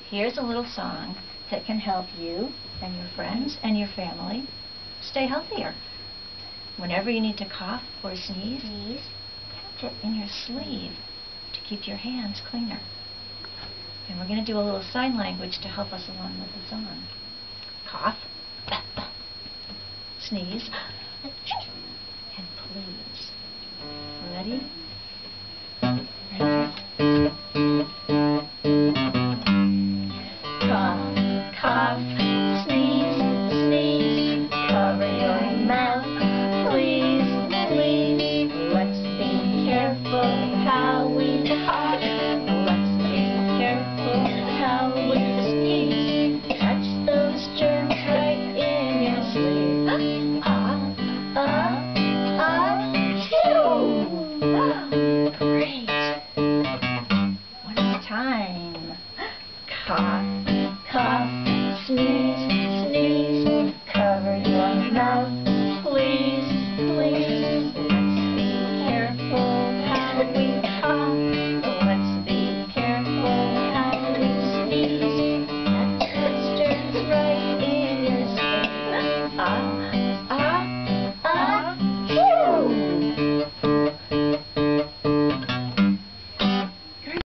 Here's a little song that can help you and your friends and your family stay healthier. Whenever you need to cough or sneeze, catch it in your sleeve to keep your hands cleaner. And we're going to do a little sign language to help us along with the song. Cough, sneeze, and please. Ready? Cough, cough, sneeze, sneeze, cover your mouth, please, please. Let's be careful how we cough. Let's be careful how we sneeze. Catch those germs right in your sleeve. Achoo! Great. One more time. Cough, cough, sneeze.